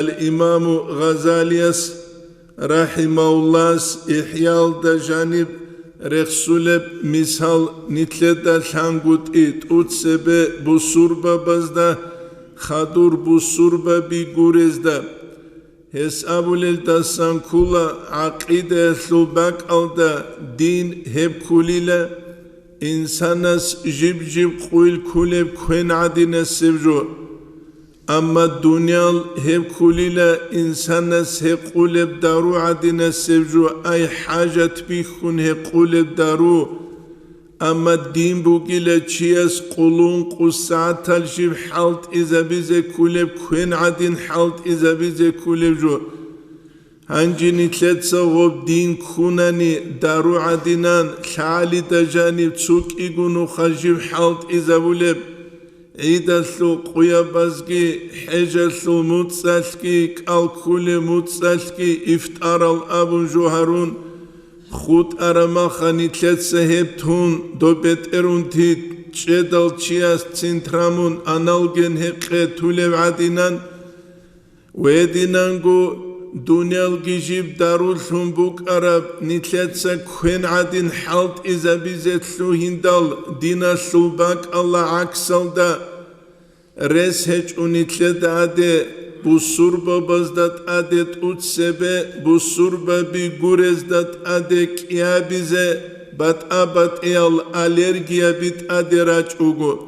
الإمام غزاليس رحمه الله إحيال دا جانب رخصولب مثال نتلدا لانگوت إت أتسبه بسوربا بزدا خادور بسوربا بيگورزدا هس أبولل دستان كولا عقيدة ثلباك ألدا دين هب كوليلا إنسانس جيب قويل كولب كوين عدين سبجو أما الدنيا هب كوليلا إنسانس هب قولب دارو عدين سبجو أي حاجة بيخون هب قولب دارو أما الدين بوغيلا تشياس قولون قصعة الجيب حالت إذا بيزي كولب كوين عدين حالت إذا بيزي كولب جو هنجي نتلتسا غوب دين كوناني دارو عدينان شعالي دجانب تسوك إيقونو خجيب حالت إذا بولب عيدا ثلو قويا بازكي حجا ثلو موتسالكي كالكولي موتسالكي افتار الأبو جوهرون خود أرما خاني تلتسا هبتون دو بيت إرونتي تشيدال تشياس تسنترامون أنالجن هقه تولب عدينان ويدينانغو دنيال جيب دارو ثنبوك أرب نتلتسا كوين عدين حالت إذا بيزت ثلو هندال دينا ثلباك الله عكسال دا رس هج ونتلت عدي بسوربا بزدت عدي تتسبه بسوربا بيگورزدت عدي كيا بيزه بات آبات إيال ألرجيا بيت عدي راج اوغو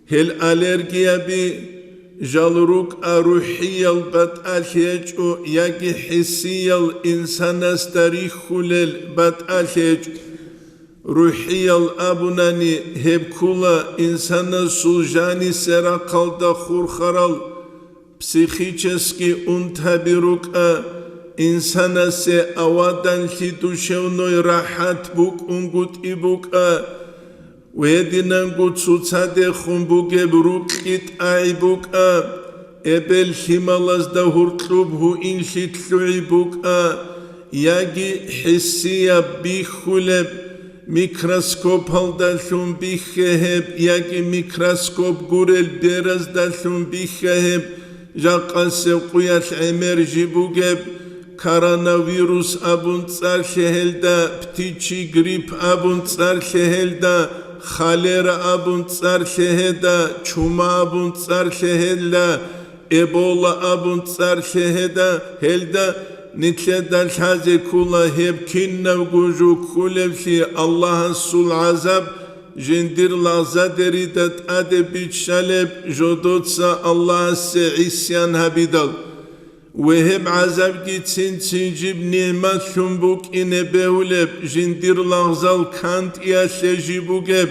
هل ألرجيا بي جالروك روحية بات ألهيجو ياكي حسية الإنسان تاريخ خلال بات ألهيج روحية الأبناني هب كولا إنسان سلجاني سرا قلدا خور خرال психически унтабирук إنسان سي أوادان لدوشونوي راحات بوك انقود إبوك ويدينانغو تسوتسادي خنبوغي بروكيت آيبوك إبل حمالاز دا هرطلوب هو إنشي تلوعيبوك ياجي حسية بيخولب ميكروسكوب هالدالون بيخهب ياجي ميكروسكوب غورل بيرز دالون بيخهب جاقاس قويات عمر جيبوغب كورونا أبون تصار شهلدا بتيجي غريب أبون تصار شهلدا خاليرا أبون تصار شهدا چوما أبون تصار شهدا إبولا أبون تصار شهدا هلدا نتلدا الحازي كولا هب كنا وجوجو كولبشي الله سول عذاب جندير لازا دريدت أدبيت شالب جودوتسا الله سعيسيان هبيدال وهم عذاب جيتسين تنجيب نعمة شنبوك إنه بهولب جندير لغزال كانت ياسجيبوغب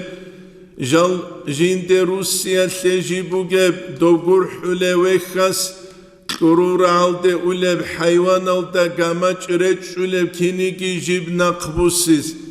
جال جندير روسيا سجيبوغب دوغور حلوه خاص قرور عالده أولب حيوان عالده قامت رج أولب كينيكي جيب نقبوسيز